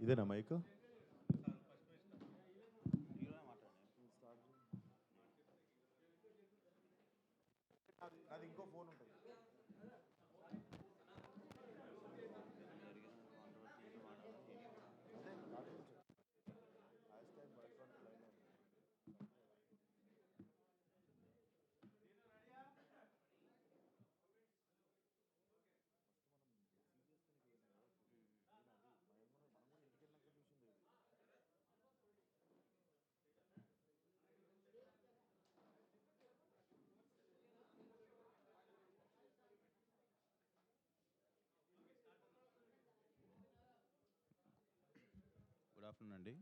ఇదేనా మైక్? నాది ఇంకో ఫోన్ ఉంటుంది. గుడ్ ఆఫ్టర్నూన్ అండి.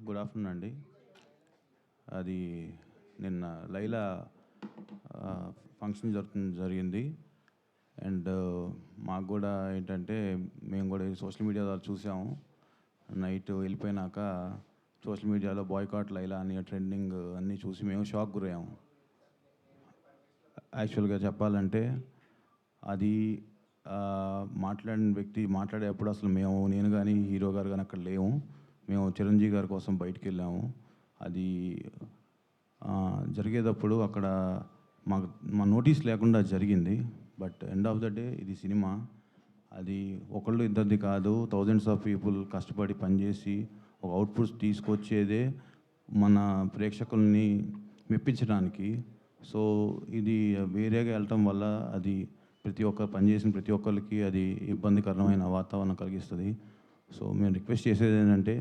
గుడ్ ఆఫ్టర్నూన్ అండి. అది నిన్న లైలా ఫంక్షన్ జరిగింది. అండ్ మాకు కూడా ఏంటంటే మేము కూడా సోషల్ మీడియా ద్వారా చూసాము. నైట్ వెళ్ళిపోయినాక సోషల్ మీడియాలో బాయ్కాట్ లైలా అని ట్రెండింగ్ అన్నీ చూసి మేము షాక్ గురయ్యాము. యాక్చువల్గా చెప్పాలంటే అది మాట్లాడిన వ్యక్తి మాట్లాడేటప్పుడు అసలు నేను కానీ హీరో గారు కానీ అక్కడ లేము. మేము చిరంజీవి గారి కోసం బయటికి వెళ్ళాము. అది జరిగేటప్పుడు అక్కడ మా నోటీస్ లేకుండా జరిగింది. But end of the day ఇది సినిమా. అది ఒకళ్ళు ఇద్దరిది కాదు, థౌజండ్స్ ఆఫ్ పీపుల్ కష్టపడి పనిచేసి ఒక అవుట్పుట్స్ తీసుకొచ్చేదే మన ప్రేక్షకుల్ని మెప్పించడానికి. సో ఇది వేరేగా వెళ్ళటం వల్ల అది పనిచేసిన ప్రతి ఒక్కరికి అది ఇబ్బందికరమైన వాతావరణం కలిగిస్తుంది. సో మేము రిక్వెస్ట్ చేసేది ఏంటంటే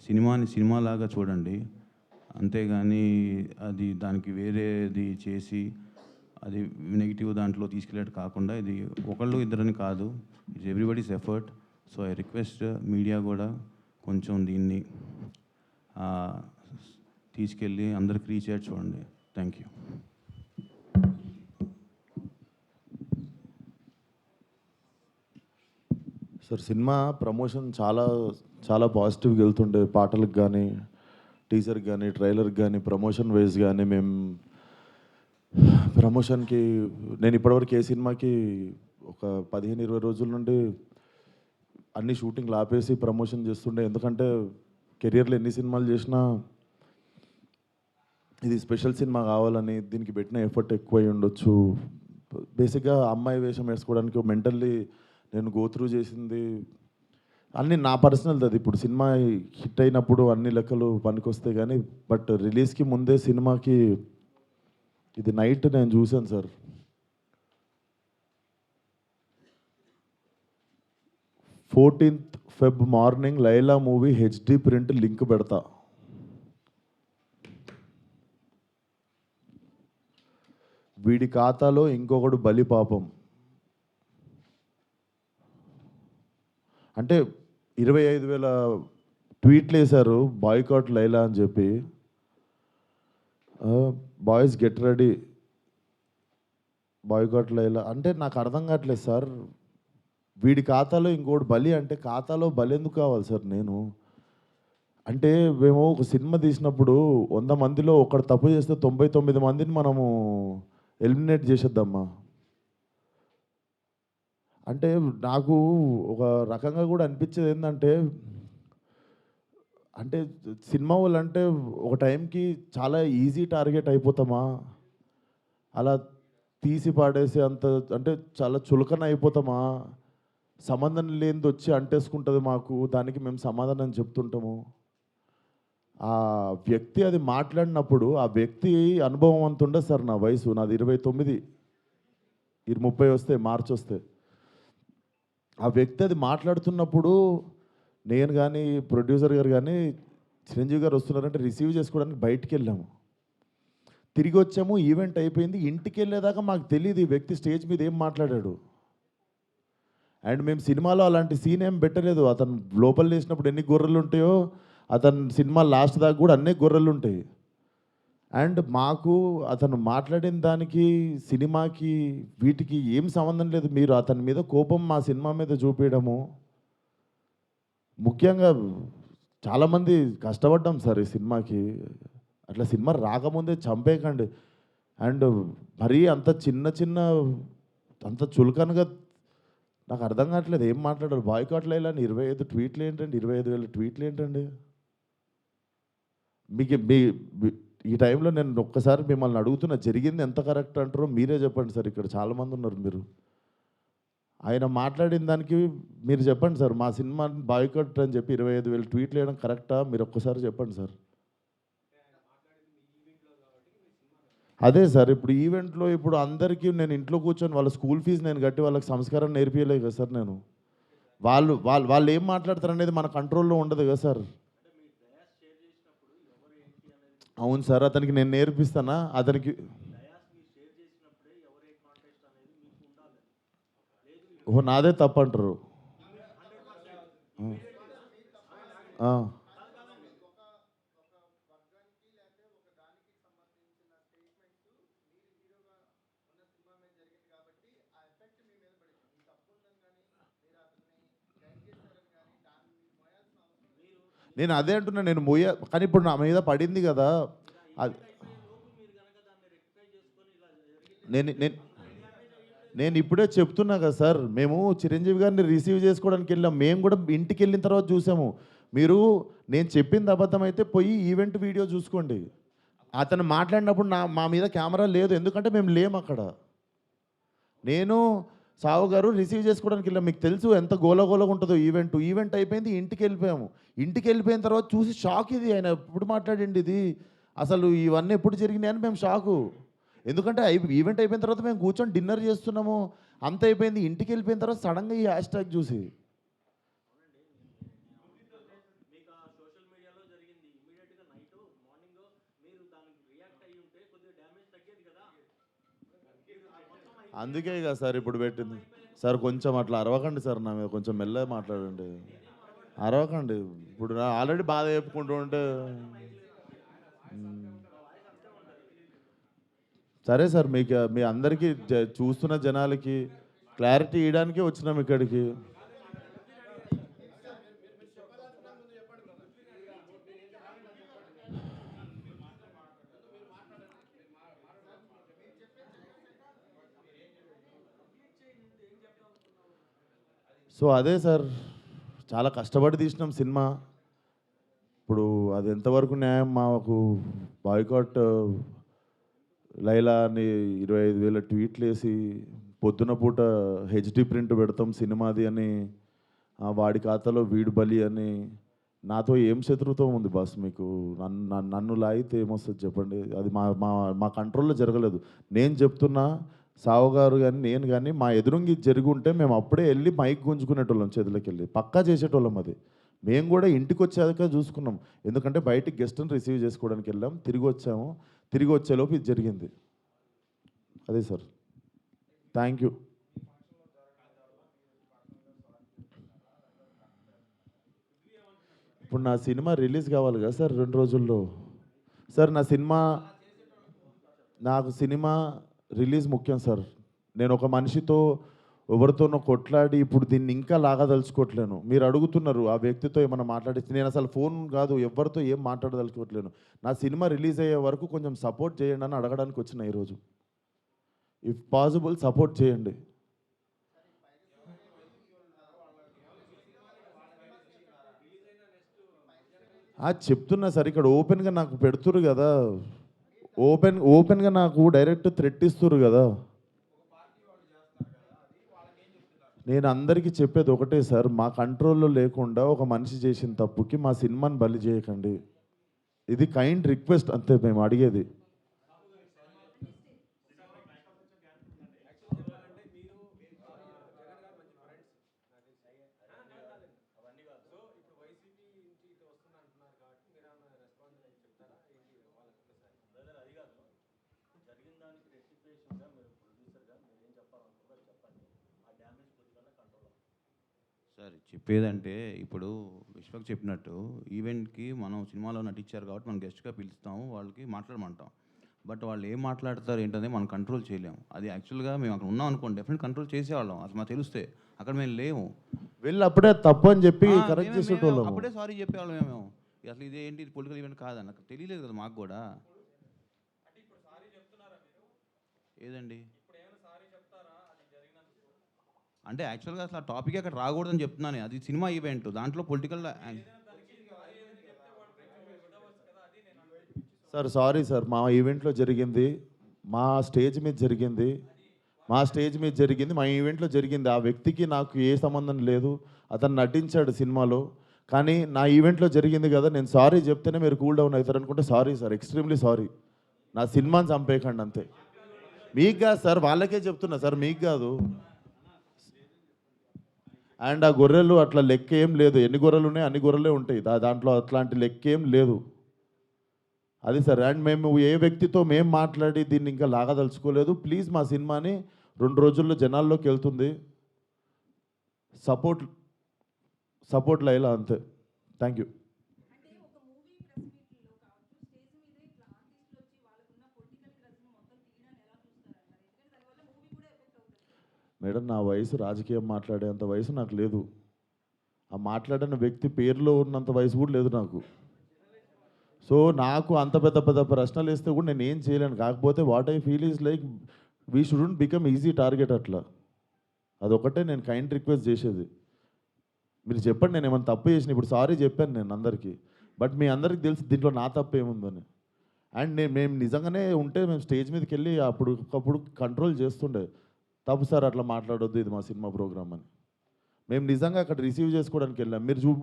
సినిమాని సినిమాలాగా చూడండి, అంతేగాని అది దానికి వేరేది చేసి అది నెగిటివ్ దాంట్లో తీసుకెళ్ళేట్టు కాకుండా, ఇది ఒకళ్ళు ఇద్దరని కాదు, it's everybody's effort. So I request media కూడా కొంచెం దీన్ని తీసుకెళ్ళి అందరికి రీచ్ అయ్యేట్టు చూడండి. Thank you. Sir, cinema promotion చాలా చాలా పాజిటివ్గా వెళ్తుండే. పాటలకు కానీ, టీజర్కి కానీ, ట్రైలర్కి కానీ, ప్రమోషన్ వైజ్ కానీ మేము ప్రమోషన్కి నేను ఇప్పటివరకు ఏ సినిమాకి ఒక 15-20 రోజుల నుండి అన్ని షూటింగ్లు ఆపేసి ప్రమోషన్ చేస్తుండే. ఎందుకంటే కెరియర్లో ఎన్ని సినిమాలు చేసినా ఇది స్పెషల్ సినిమా కావాలని దీనికి పెట్టిన ఎఫర్ట్ ఎక్కువై ఉండొచ్చు. బేసిక్గా అమ్మాయి వేషం వేసుకోవడానికి మెంటల్లీ నేను గోత్రూ చేసింది అన్నీ నా పర్సనల్ది. అది ఇప్పుడు సినిమా హిట్ అయినప్పుడు అన్ని లెక్కలు పనికొస్తాయి కానీ, బట్ రిలీజ్కి ముందే సినిమాకి ఇది నైట్ నేను చూశాను sir. 14th Feb morning Laila movie HD print link పెడతా. వీడి ఖాతాలో ఇంకొకడు బలి పాపం. అంటే 25,000 ట్వీట్లు వేశారు బాయ్కాట్ లైలా అని చెప్పి. Boys get ready, boycott Laila అంటే నాకు అర్థం కావట్లేదు సార్. వీడి ఖాతాలో ఇంకోటి బలి అంటే ఖాతాలో బలి ఎందుకు కావాలి సార్? నేను అంటే మేము ఒక సినిమా తీసినప్పుడు 100 మందిలో ఒకడు తప్పు చేస్తే 99 మందిని మనము ఎలిమినేట్ చేసేద్దామా? అంటే నాకు ఒక రకంగా కూడా అనిపించేది ఏంటంటే, అంటే సినిమా వాళ్ళు అంటే ఒక టైంకి చాలా ఈజీ టార్గెట్ అయిపోతామా? అలా తీసి పాడేసి అంత అంటే చాలా చులకన అయిపోతామా? సంబంధం లేనిది వచ్చి అంటేసుకుంటుంది మాకు, దానికి మేము సమాధానం చెప్తుంటాము. ఆ వ్యక్తి అది మాట్లాడినప్పుడు ఆ వ్యక్తి అనుభవం అంత ఉండదు సార్. నా వయసు నాది 29, 30 వస్తే మార్చి వస్తే. ఆ వ్యక్తి అది మాట్లాడుతున్నప్పుడు నేను కానీ ప్రొడ్యూసర్ గారు కానీ చిరంజీవి గారు వస్తున్నారంటే రిసీవ్ చేసుకోవడానికి బయటికి వెళ్ళాము. తిరిగి వచ్చాము, ఈవెంట్ అయిపోయింది. ఇంటికి వెళ్ళేదాకా మాకు తెలియదు ఈ వ్యక్తి స్టేజ్ మీద ఏం మాట్లాడాడు. అండ్ మేము సినిమాలో అలాంటి సీన్ ఏం పెట్టలేదు. అతను లోపల వేసినప్పుడు ఎన్ని గొర్రెలు ఉంటాయో అతను సినిమా లాస్ట్ దాకా కూడా అన్నీ గొర్రెలు ఉంటాయి. అండ్ మాకు అతను మాట్లాడిన దానికి సినిమాకి వీటికి ఏం సంబంధం లేదు. మీరు అతని మీద కోపం మా సినిమా మీద చూపించడము. ముఖ్యంగా చాలామంది కష్టపడ్డాం సార్ ఈ సినిమాకి. అట్లా సినిమా రాకముందే చంపేయకండి. అండ్ మరీ అంత చిన్న అంత చులకనగా నాకు అర్థం కావట్లేదు ఏం మాట్లాడారు. బాయ్కాట్లు వేయాలని 25 ట్వీట్లు ఏంటండి, 25,000 ట్వీట్లు ఏంటండి? మీకు ఈ టైంలో నేను ఒక్కసారి మిమ్మల్ని అడుగుతున్నా, జరిగింది ఎంత కరెక్ట్ అంటారో మీరే చెప్పండి సార్. ఇక్కడ చాలామంది ఉన్నారు మీరు. ఆయన మాట్లాడిన దానికి మీరు చెప్పండి సార్. మా సినిమా బాయ్కాట్ అని చెప్పి 25,000 ట్వీట్లు వేయడం కరెక్టా? మీరు ఒక్కసారి చెప్పండి సార్. అదే సార్, ఇప్పుడు ఈవెంట్లో ఇప్పుడు అందరికీ నేను ఇంట్లో కూర్చొని వాళ్ళ స్కూల్ ఫీజు నేను కట్టి వాళ్ళకి సంస్కారం నేర్పించలేదు కదా సార్ నేను. వాళ్ళు వాళ్ళు వాళ్ళు ఏం మాట్లాడతారు అనేది మన కంట్రోల్లో ఉండదు కదా సార్. అవును సార్, అతనికి నేను నేర్పిస్తానా అతనికి? ఓహో, నాదే తప్పు అంటారు. ఆ. నేను అదే అంటున్నా, నేను కానీ ఇప్పుడు నా మీద పడింది కదా. అది నేను నేను నేను ఇప్పుడే చెప్తున్నా కదా సార్. మేము చిరంజీవి గారిని రిసీవ్ చేసుకోవడానికి వెళ్ళాం. మేము కూడా ఇంటికి వెళ్ళిన తర్వాత చూసాము. మీరు నేను చెప్పింది అబద్ధం అయితే పోయి ఈవెంట్ వీడియో చూసుకోండి. అతను మాట్లాడినప్పుడు మా మీద కెమెరా లేదు, ఎందుకంటే మేము లేము అక్కడ. నేను సావు గారు రిసీవ్ చేసుకోవడానికి వెళ్ళాం. మీకు తెలుసు ఎంత గోలగోలగా ఉంటుందో ఈవెంట్ అయిపోయింది, ఇంటికి వెళ్ళిపోయాము. ఇంటికి వెళ్ళిపోయిన తర్వాత చూసి షాక్. ఇది ఆయన ఎప్పుడు మాట్లాడండి ఇది, అసలు ఇవన్నీ ఎప్పుడు జరిగినాయి అని మేము షాకు. ఎందుకంటే ఈవెంట్ అయిపోయిన తర్వాత మేము కూర్చొని డిన్నర్ చేస్తున్నాము, అంత అయిపోయింది. ఇంటికి వెళ్ళిపోయిన తర్వాత సడన్గా ఈ హ్యాష్ ట్యాగ్ చూసి అందుకే కదా సార్ ఇప్పుడు పెట్టింది. సార్ కొంచెం అట్లా అరవకండి సార్, నా మీద కొంచెం మెల్లగా మాట్లాడండి. అరవకండి. ఇప్పుడు ఆల్రెడీ బాధ చెప్పుకుంటూ ఉంటే సరే సార్. మీకు మీ అందరికీ చూస్తున్న జనాలకి క్లారిటీ ఇవ్వడానికే వచ్చినాం ఇక్కడికి. సో అదే సార్, చాలా కష్టపడి తీసినాం సినిమా. ఇప్పుడు అది ఎంతవరకు న్యాయం? మాకు బాయ్కాట్ లైలా అని 25,000 ట్వీట్లు వేసి పొద్దున పూట హెచ్డి ప్రింట్ పెడతాం సినిమాది అని, వాడి ఖాతాలో వీడు బలి అని. నాతో ఏం శత్రుత్వం ఉంది బాస్ మీకు? నన్ను లాగితే ఏమొస్తుంది చెప్పండి? అది మా మా మా కంట్రోల్లో జరగలేదు. నేను చెప్తున్నా, సావు గారు కానీ నేను కానీ మా ఎదురుంగి జరిగి ఉంటే మేము అప్పుడే వెళ్ళి మైక్ గుంజుకునేటోళ్ళం, చేతులకి వెళ్ళి పక్కా చేసేటోళ్ళం. అది మేము కూడా ఇంటికి వచ్చాక చూసుకున్నాం. ఎందుకంటే బయటికి గెస్ట్ని రిసీవ్ చేసుకోవడానికి వెళ్ళాం, తిరిగి వచ్చాము. తిరిగి వచ్చేలోపు ఇది జరిగింది. అదే సార్. Thank you. ఇప్పుడు నా సినిమా రిలీజ్ కావాలి కదా సార్ 2 రోజుల్లో. సార్ నాకు సినిమా రిలీజ్ ముఖ్యం సార్. నేను ఒక మనిషితో ఎవరితోనో కొట్లాడి ఇప్పుడు దీన్ని ఇంకా లాగదలుచుకోవట్లేను. మీరు అడుగుతున్నారు ఆ వ్యక్తితో ఏమైనా మాట్లాడించి, నేను అసలు ఫోన్ కాదు ఎవరితో ఏం మాట్లాడదలుచుకోవట్లేను. నా సినిమా రిలీజ్ అయ్యే వరకు కొంచెం సపోర్ట్ చేయండి అని అడగడానికి వచ్చిన ఈరోజు. ఇఫ్ పాసిబుల్ సపోర్ట్ చేయండి. చెప్తున్నా సార్, ఇక్కడ ఓపెన్గా నాకు పెడుతురు కదా, ఓపెన్గా నాకు డైరెక్ట్ థ్రెట్ ఇస్తురు కదా. నేను అందరికీ చెప్పేది ఒకటే సార్, మా కంట్రోల్లో లేకుండా ఒక మనిషి చేసిన తప్పుకి మా సినిమాని బలి చేయకండి. ఇది కైండ్ రిక్వెస్ట్ అంతే మేము అడిగేది. సార్ చెప్పేదంటే, ఇప్పుడు విశ్వక్ చెప్పినట్టు ఈవెంట్కి మనం సినిమాలో నటించారు కాబట్టి మనం గెస్ట్గా పిలుస్తాము, వాళ్ళకి మాట్లాడమంటాం. బట్ వాళ్ళు ఏం మాట్లాడతారు ఏంటనేది మనం కంట్రోల్ చేయలేము. అది యాక్చువల్గా మేము అక్కడ ఉన్నాం అనుకోండి, డెఫినెట్ కంట్రోల్ చేసేవాళ్ళం. అసలు మాకు తెలిస్తే అక్కడ మేము లేము. వెళ్ళి అప్పుడే తప్పు అని చెప్పి కరెక్ట్ చేసేటోళ్ళం. అప్పుడే సారీ చెప్పేవాళ్ళం మేము. అసలు ఇదేంటి పొలిటికల్ ఈవెంట్ కాదని నాకు తెలియలేదు కదా మాకు కూడా. ఏదండి అంటే యాక్చువల్గా అసలు ఆ టాపిక్ అక్కడ రాకూడదని చెప్తున్నాను. అది సినిమా ఈవెంట్, దాంట్లో పొలిటికల్. సార్ సారీ సార్, మా ఈవెంట్లో జరిగింది, మా స్టేజ్ మీద జరిగింది, మా ఈవెంట్లో జరిగింది. ఆ వ్యక్తికి నాకు ఏ సంబంధం లేదు. అతను నటించాడు సినిమాలో, కానీ నా ఈవెంట్లో జరిగింది కదా, నేను సారీ చెప్తేనే మీరు కూల్ డౌన్ అవుతారు అనుకుంటే సారీ సార్, ఎక్స్ట్రీమ్లీ సారీ. నా సినిమాని చంపేయకండి అంతే. మీకు కాదు సార్, వాళ్ళకే చెప్తున్నా సార్, మీకు కాదు. అండ్ ఆ గొర్రెలు అట్లా లెక్క ఏం లేదు, ఎన్ని గొర్రెలు ఉన్నాయి అన్ని గొర్రెలే ఉంటాయి, దాంట్లో అట్లాంటి లెక్క ఏం లేదు. అది సార్. అండ్ మేము ఏ వ్యక్తితో మేము మాట్లాడి దీన్ని ఇంకా లాగదలుచుకోలేదు. ప్లీజ్ మా సినిమాని 2 రోజుల్లో జనాల్లోకి వెళ్తుంది, సపోర్ట్ లైలా అంతే. Thank you. అంటే ఒక మూవీ ప్రెస్ మీట్లో కావచ్చు, స్టేజ్ మీద ఇట్లా ఆర్టిస్టులు వచ్చి వాళ్ళకున్న పొలిటికల్ క్రజ్ని మొత్తం తీయడాన్ని ఎలా చూస్తారంటారు? ఎందుకంటే దానివల్ల మూవీ కూడా ఎఫెక్ట్ అవుతుంది. మేడం, నా వయసు రాజకీయం మాట్లాడేంత వయసు నాకు లేదు. ఆ మాట్లాడిన వ్యక్తి పేరులో ఉన్నంత వయసు కూడా లేదు నాకు. సో నాకు అంత పెద్ద పెద్ద ప్రశ్నలు వేస్తే కూడా నేను ఏం చేయలేను. కాకపోతే what I feel is like we shouldn't become easy target అట్లా. అదొకటే నేను కైండ్ రిక్వెస్ట్ చేసేది. మీరు చెప్పండి, నేను ఏమైనా తప్పు చేసిన. ఇప్పుడు సారీ చెప్పాను నేను అందరికీ, బట్ మీ అందరికీ తెలుసు దీంట్లో నా తప్పు ఏముందని. అండ్ మేము నిజంగానే ఉంటే మేము స్టేజ్ మీదకి వెళ్ళి అప్పుడు కంట్రోల్ చేస్తుండే, తప్పు సార్ అట్లా మాట్లాడొద్దు, ఇది మా సినిమా ప్రోగ్రామ్ అని. మేము నిజంగా అక్కడ రిసీవ్ చేసుకోవడానికి వెళ్ళాం.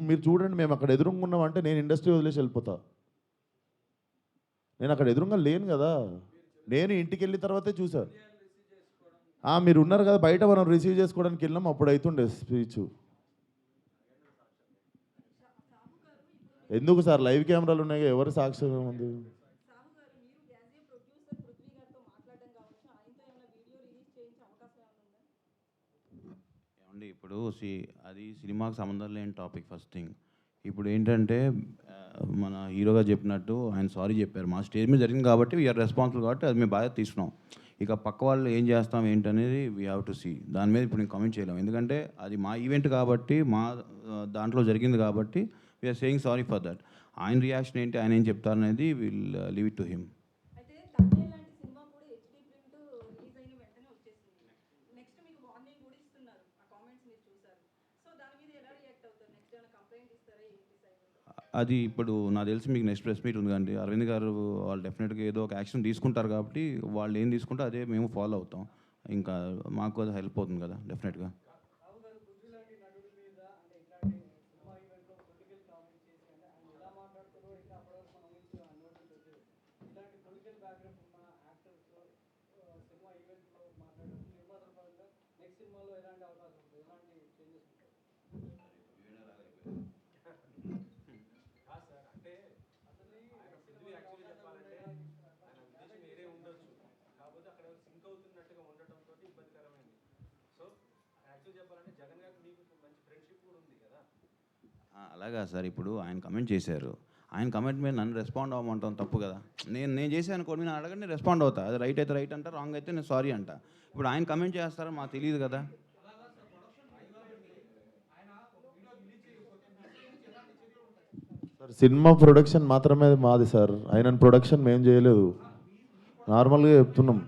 మీరు చూడండి, మేము అక్కడ ఎదురుగా ఉన్నామంటే నేను ఇండస్ట్రీ వదిలేసి వెళ్ళిపోతా. నేను అక్కడ ఎదురుగా లేను కదా, నేను ఇంటికి వెళ్ళిన తర్వాతే చూసాను. మీరు ఉన్నారు కదా బయట, మనం రిసీవ్ చేసుకోవడానికి వెళ్ళాం, అప్పుడు అవుతుండే స్పీచ్. ఎందుకు సార్, లైవ్ కెమెరాలు ఉన్నాయి, ఎవరి సాక్ష్యం ఏముంది? సాహు గారు, మీరు యాజ్ ఏ ప్రొడ్యూసర్ పృథ్వీ గారితో మాట్లాడడం కావచ్చు, ఆయనతో ఏమైనా వీడియో రిలీజ్ చేయించే అవకాశం ఏమైనా ఉందా? ఏమండి ఇప్పుడు అది సినిమాకి సంబంధం లేని టాపిక్. ఫస్ట్ థింగ్, ఇప్పుడు ఏంటంటే మన హీరోగా చెప్పినట్టు ఆయన సారీ చెప్పారు. మా స్టేజ్ మీద జరిగింది కాబట్టి వీఆర్ రెస్పాన్సిబుల్, కాబట్టి అది మేము బాధ్యత తీసుకున్నాం. ఇక పక్క వాళ్ళు ఏం చేస్తాం ఏంటనేది వీ హ్యావ్ టు సీ. దాని మీద ఇప్పుడు నేను కామెంట్ చేయలేము, ఎందుకంటే అది మా ఈవెంట్ కాబట్టి, మా దాంట్లో జరిగింది కాబట్టి we're saying sorry for that. ఆయన రియాక్షన్ ఏంటి, ఆయన ఏం చెప్తారనేది will leave it to him. అయితే తమిళ లాంటి సినిమా కూడా హెచ్డీ ప్రింట్ రిలీజ్ అయిన వెంటనే వచ్చేసింది. నెక్స్ట్ మీకు వార్నింగ్ కూడా ఇస్తున్నారు, ఆ కామెంట్స్ మీరు చూసారు. సో దాని మీద ఎలా రియాక్ట్ అవుతారు? నెక్స్ట్ ఏమైనా కంప్లైంట్ ఇస్తారా ఏంటి సైడ్? అది ఇప్పుడు నాకు తెలిసి మీకు నెక్స్ట్ ప్రెస్ మీట్ ఉంది కండి, అరవింద్ గారు వాళ్ళు డెఫినెట్గా ఏదో ఒక యాక్షన్ తీసుకుంటారు కాబట్టి వాళ్ళు ఏం తీసుకుంటే అదే మేము ఫాలో అవుతాం. ఇంకా మాకు అది హెల్ప్ అవుతుంది కదా డెఫినెట్గా. అలాగా సార్, ఇప్పుడు ఆయన కమెంట్ చేశారు, ఆయన కమెంట్ మీద నన్ను రెస్పాండ్ అవ్వమంటాం తప్పు కదా. నేను చేశాను అనుకోండి, నేను అడగండి, నేను రెస్పాండ్ అవుతా. అది రైట్ అయితే రైట్ అంట, రాంగ్ అయితే నేను సారీ అంట. ఇప్పుడు ఆయన కమెంట్ చేస్తారని మాకు తెలియదు కదా. సార్ సినిమా ప్రొడక్షన్ మాత్రమే మాది సార్, ఆయన ప్రొడక్షన్ మేము చేయలేదు, నార్మల్గా చెప్తున్నాం.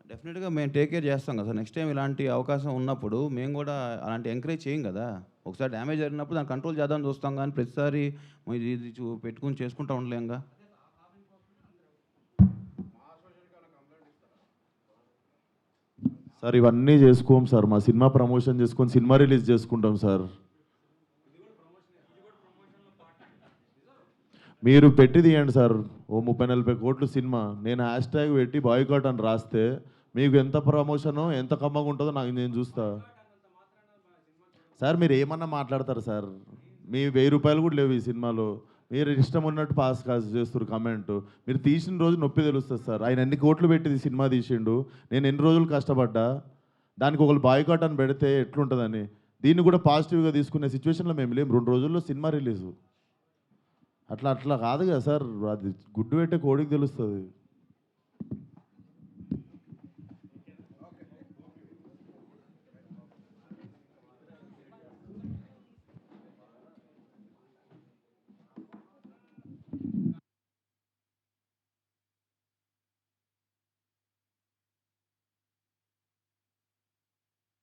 డెఫినెట్గా మేము టేక్ కేర్ చేస్తాం కదా సార్. నెక్స్ట్ టైం ఇలాంటి అవకాశం ఉన్నప్పుడు మేము కూడా అలాంటి ఎంకరేజ్ చేయం కదా. ఒకసారి డ్యామేజ్ జరిగినప్పుడు దాన్ని కంట్రోల్ చేద్దామని చూస్తాం, కానీ ప్రతిసారి ఇది పెట్టుకుని చేసుకుంటూ ఉండలేంగా. సార్ ఇవన్నీ చేసుకోం సార్, మా సినిమా ప్రమోషన్ చేసుకొని సినిమా రిలీజ్ చేసుకుంటాం సార్. మీరు పెట్టి తీయండి సార్, ఓ 30-40 కోట్లు సినిమా, నేను హ్యాష్ ట్యాగ్ పెట్టి బాయ్కాట్ అని రాస్తే మీకు ఎంత ప్రమోషనో ఎంత కమ్మగా ఉంటుందో నేను చూస్తా. సార్ మీరు ఏమన్నా మాట్లాడతారు సార్, మీ 1000 రూపాయలు కూడా లేవు ఈ సినిమాలో, మీరు ఇష్టం ఉన్నట్టు పాస్ కాస్ చేస్తారు కమెంట్. మీరు తీసిన రోజు నొప్పి తెలుస్తుంది సార్. ఆయన ఎన్ని కోట్లు పెట్టి సినిమా తీసిండు, నేను ఎన్ని రోజులు కష్టపడ్డా, దానికి ఒకళ్ళు బాయ్కాట్ అని పెడితే ఎట్లుంటుందని. దీన్ని కూడా పాజిటివ్గా తీసుకునే సిచ్యువేషన్లో మేము లేము. 2 రోజుల్లో సినిమా రిలీజు, అట్లా కాదు కదా సార్, అది గుడ్డు పెట్టే కోడికి తెలుస్తుంది.